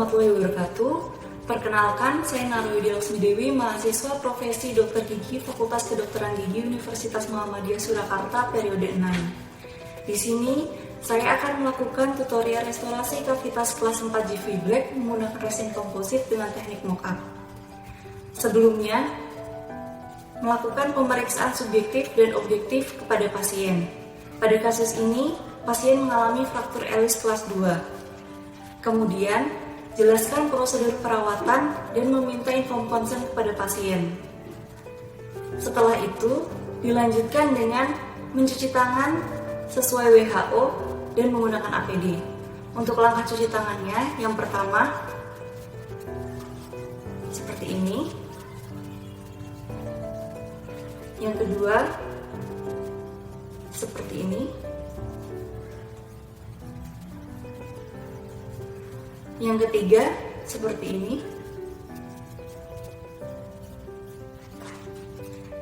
warahmatullahi wabarakatuh. Perkenalkan, saya Narwidi Laksmidewi, mahasiswa profesi Dokter Gigi Fakultas Kedokteran Gigi Universitas Muhammadiyah Surakarta periode 6. Di sini, saya akan melakukan tutorial restorasi kavitas kelas 4 GV Black menggunakan resin komposit dengan teknik mock-up. Sebelumnya, melakukan pemeriksaan subjektif dan objektif kepada pasien. Pada kasus ini, pasien mengalami fraktur Ellis kelas 2. Kemudian, jelaskan prosedur perawatan dan meminta inform consent kepada pasien. Setelah itu, dilanjutkan dengan mencuci tangan sesuai WHO dan menggunakan APD. Untuk langkah cuci tangannya, yang pertama, seperti ini. Yang kedua, seperti ini. Yang ketiga, seperti ini.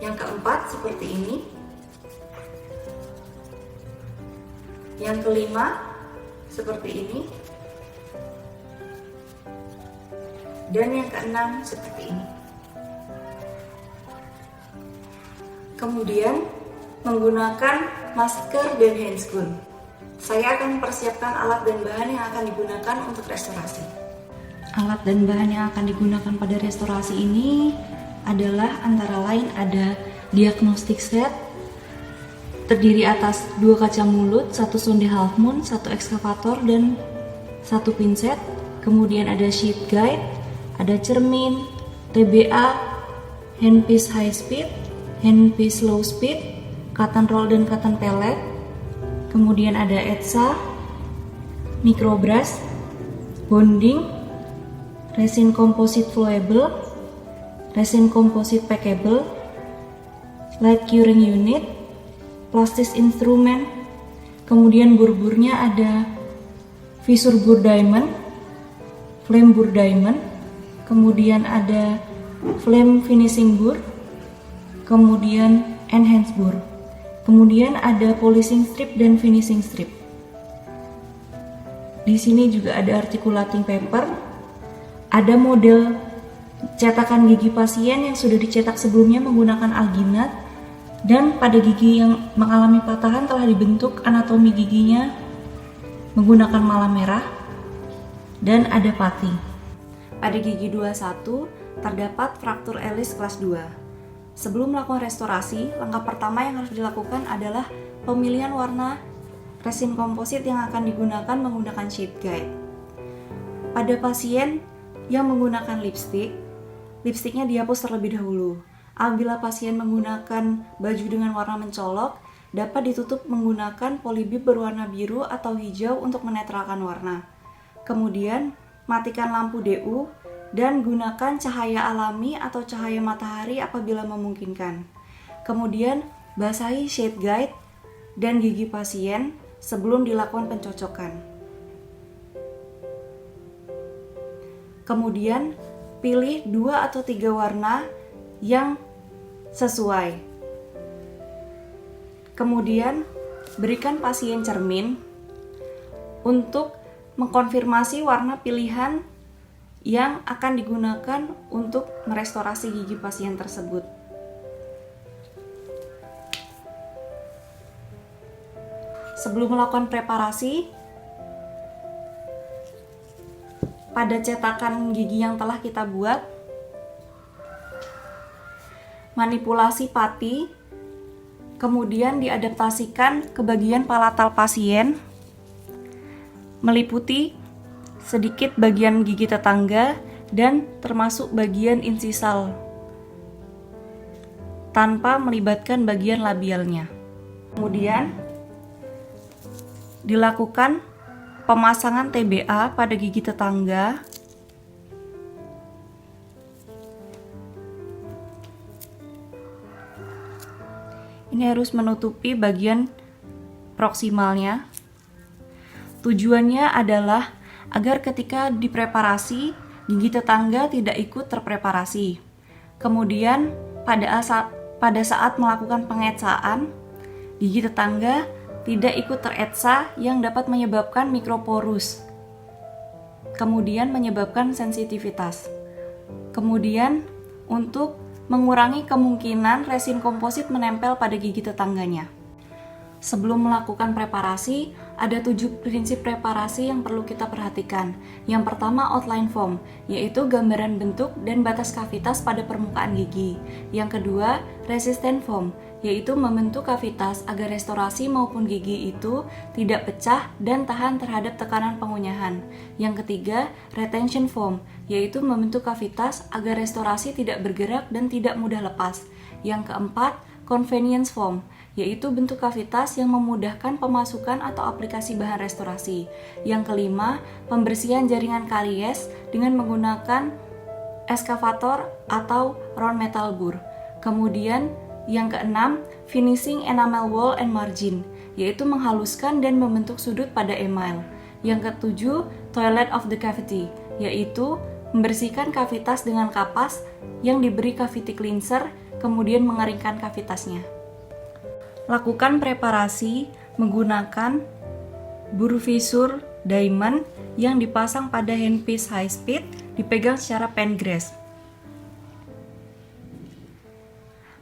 Yang keempat, seperti ini. Yang kelima, seperti ini. Dan yang keenam, seperti ini. Kemudian, menggunakan masker dan handscoon. Saya akan mempersiapkan alat dan bahan yang akan digunakan untuk restorasi. Alat dan bahan yang akan digunakan pada restorasi ini adalah antara lain ada diagnostic set, terdiri atas 2 kaca mulut, 1 sonde half moon, 1 ekskavator, dan 1 pinset. Kemudian ada sheet guide, ada cermin, TBA, handpiece high speed, handpiece low speed, cotton roll dan cotton pellet. Kemudian ada ETSA, microbrush, bonding, resin komposit flowable, resin komposit packable, light curing unit, plastis instrument. Kemudian bur-burnya ada visur bur diamond, flame bur diamond, kemudian ada flame finishing bur, kemudian enhance bur. Kemudian ada polishing strip dan finishing strip. Di sini juga ada articulating paper, ada model cetakan gigi pasien yang sudah dicetak sebelumnya menggunakan alginat, dan pada gigi yang mengalami patahan telah dibentuk anatomi giginya menggunakan malam merah, dan ada pati. Pada gigi 21 terdapat fraktur Ellis kelas 2. Sebelum melakukan restorasi, langkah pertama yang harus dilakukan adalah pemilihan warna resin komposit yang akan digunakan menggunakan sheet guide. Pada pasien yang menggunakan lipstick, lipstiknya dihapus terlebih dahulu. Apabila pasien menggunakan baju dengan warna mencolok, dapat ditutup menggunakan polybib berwarna biru atau hijau untuk menetralkan warna. Kemudian, matikan lampu DU dan gunakan cahaya alami atau cahaya matahari apabila memungkinkan. Kemudian, basahi sheet guide dan gigi pasien sebelum dilakukan pencocokan. Kemudian, pilih 2 atau 3 warna yang sesuai. Kemudian, berikan pasien cermin untuk mengkonfirmasi warna pilihan yang akan digunakan untuk merestorasi gigi pasien tersebut. Sebelum melakukan preparasi, pada cetakan gigi yang telah kita buat, manipulasi pati, kemudian diadaptasikan ke bagian palatal pasien, meliputi sedikit bagian gigi tetangga dan termasuk bagian insisal tanpa melibatkan bagian labialnya. Kemudian dilakukan pemasangan TBA pada gigi tetangga. Ini harus menutupi bagian proksimalnya. Tujuannya adalah agar ketika dipreparasi, gigi tetangga tidak ikut terpreparasi. Kemudian pada saat melakukan pengetsaan, gigi tetangga tidak ikut teretsa yang dapat menyebabkan mikroporus. kemudian menyebabkan sensitivitas. Kemudian, untuk mengurangi kemungkinan resin komposit menempel pada gigi tetangganya. Sebelum melakukan preparasi, ada 7 prinsip preparasi yang perlu kita perhatikan. Yang pertama, outline form, yaitu gambaran bentuk dan batas kavitas pada permukaan gigi. Yang kedua, resistant form, yaitu membentuk kavitas agar restorasi maupun gigi itu tidak pecah dan tahan terhadap tekanan pengunyahan. Yang ketiga, retention form, yaitu membentuk kavitas agar restorasi tidak bergerak dan tidak mudah lepas. Yang keempat, convenience form, yaitu bentuk kavitas yang memudahkan pemasukan atau aplikasi bahan restorasi. Yang kelima, pembersihan jaringan karies dengan menggunakan eskavator atau round metal burr. Kemudian, yang keenam, finishing enamel wall and margin, yaitu menghaluskan dan membentuk sudut pada email. Yang ketujuh, toilet of the cavity, yaitu membersihkan kavitas dengan kapas yang diberi cavity cleanser, kemudian mengeringkan kavitasnya. Lakukan preparasi menggunakan burr fissure diamond yang dipasang pada handpiece high speed, dipegang secara pen grasp.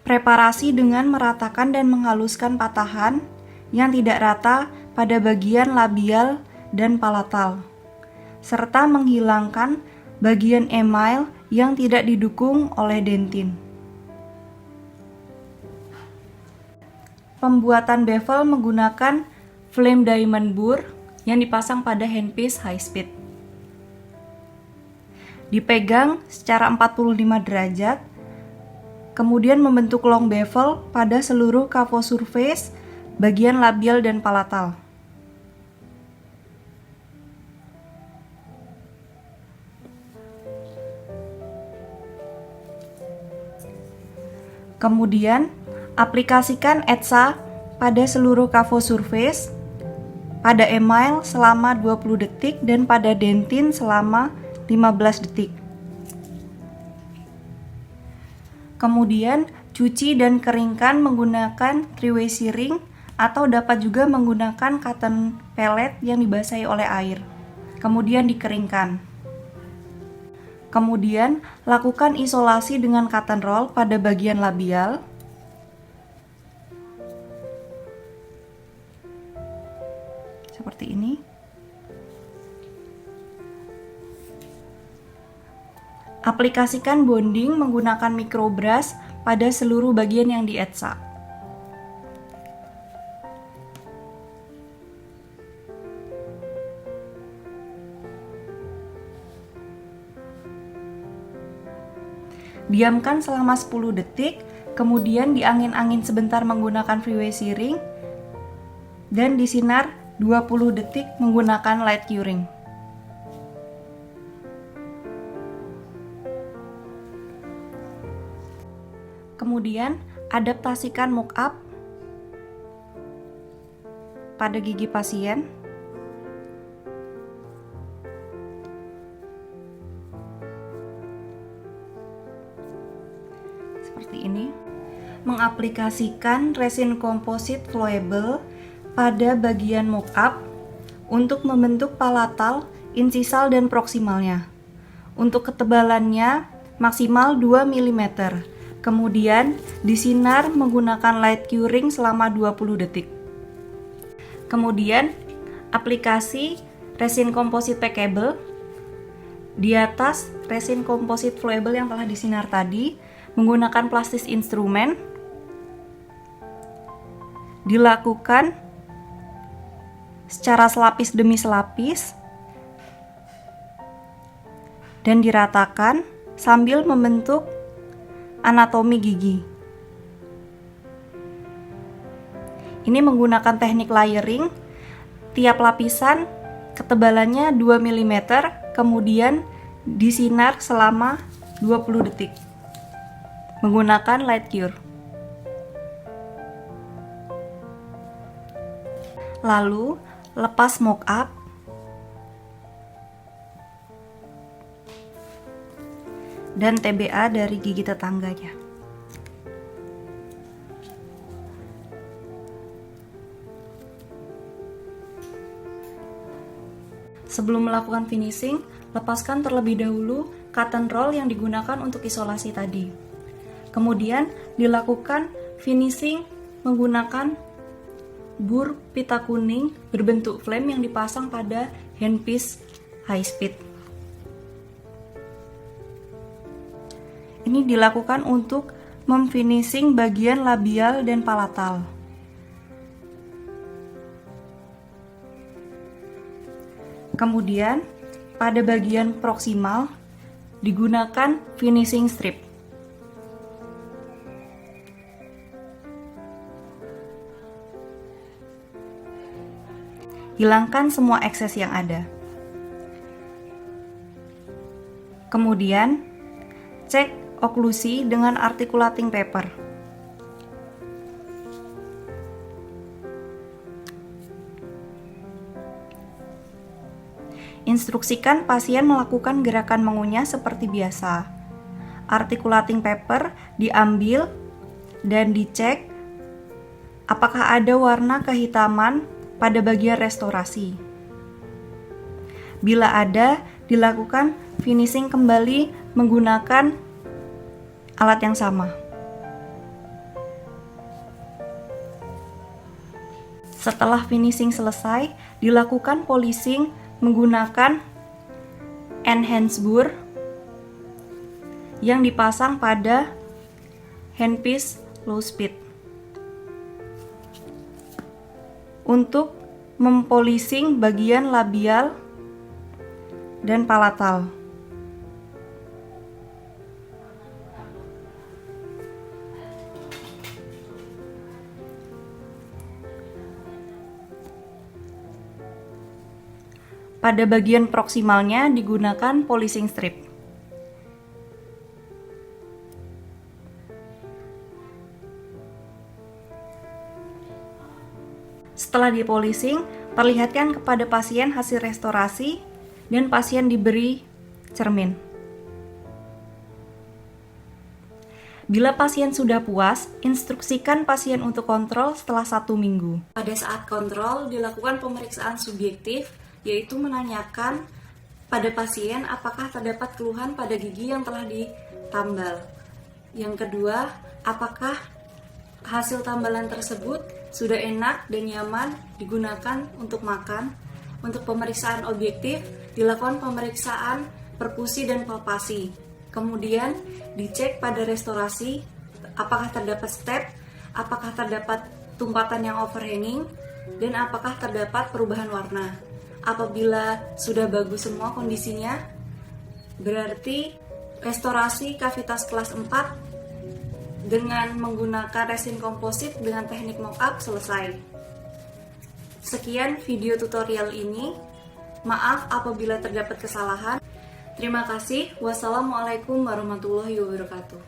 Preparasi dengan meratakan dan menghaluskan patahan yang tidak rata pada bagian labial dan palatal, serta menghilangkan bagian email yang tidak didukung oleh dentin. Pembuatan bevel menggunakan flame diamond burr yang dipasang pada handpiece high speed. Dipegang secara 45 derajat, kemudian membentuk long bevel pada seluruh cavo surface, bagian labial dan palatal. Kemudian, aplikasikan etsa pada seluruh cavo surface, pada email selama 20 detik dan pada dentin selama 15 detik. Kemudian, cuci dan keringkan menggunakan 3-way searing atau dapat juga menggunakan cotton pellet yang dibasahi oleh air. Kemudian dikeringkan. Kemudian, lakukan isolasi dengan cotton roll pada bagian labial. Seperti ini. Aplikasikan bonding menggunakan microbrush pada seluruh bagian yang dietsa. Diamkan selama 10 detik, kemudian diangin-angin sebentar menggunakan 3-way searing dan disinar 20 detik menggunakan light curing. Kemudian, adaptasikan mock-up pada gigi pasien. Seperti ini. Mengaplikasikan resin komposit flowable pada bagian mock-up untuk membentuk palatal, insisal, dan proksimalnya. Untuk ketebalannya maksimal 2 mm. Kemudian disinar menggunakan light curing selama 20 detik. Kemudian aplikasi resin komposit packable di atas resin komposit flowable yang telah disinar tadi menggunakan plastis instrumen. Dilakukan secara selapis demi selapis dan diratakan sambil membentuk anatomi gigi. Ini menggunakan teknik layering. Tiap lapisan ketebalannya 2 mm, kemudian disinar selama 20 detik menggunakan light cure. Lalu lepas mock-up dan TBA dari gigi tetangganya. Sebelum melakukan finishing, lepaskan terlebih dahulu cotton roll yang digunakan untuk isolasi tadi. Kemudian dilakukan finishing menggunakan bur pita kuning berbentuk flame yang dipasang pada handpiece high speed. Ini dilakukan untuk memfinishing bagian labial dan palatal. Kemudian, pada bagian proksimal digunakan finishing strip. Hilangkan semua ekses yang ada. Kemudian, cek oklusi dengan articulating paper. Instruksikan pasien melakukan gerakan mengunyah seperti biasa. Articulating paper diambil dan dicek apakah ada warna kehitaman pada bagian restorasi. Bila ada, dilakukan finishing kembali menggunakan alat yang sama. Setelah finishing selesai, dilakukan polishing menggunakan enhance bur yang dipasang pada handpiece low speed untuk mempolishing bagian labial dan palatal. Pada bagian proksimalnya digunakan polishing strip. Setelah dipolishing, perlihatkan kepada pasien hasil restorasi dan pasien diberi cermin. Bila pasien sudah puas, instruksikan pasien untuk kontrol setelah 1 minggu. Pada saat kontrol, dilakukan pemeriksaan subjektif, yaitu menanyakan pada pasien apakah terdapat keluhan pada gigi yang telah ditambal. Yang kedua, apakah hasil tambalan tersebut sudah enak dan nyaman digunakan untuk makan. Untuk pemeriksaan objektif, dilakukan pemeriksaan perkusi dan palpasi. Kemudian dicek pada restorasi, apakah terdapat step, apakah terdapat tumpatan yang overhanging, dan apakah terdapat perubahan warna. Apabila sudah bagus semua kondisinya, berarti restorasi kavitas kelas 4 dengan menggunakan resin komposit dengan teknik mock-up selesai. Sekian video tutorial ini. Maaf apabila terdapat kesalahan. Terima kasih. Wassalamualaikum warahmatullahi wabarakatuh.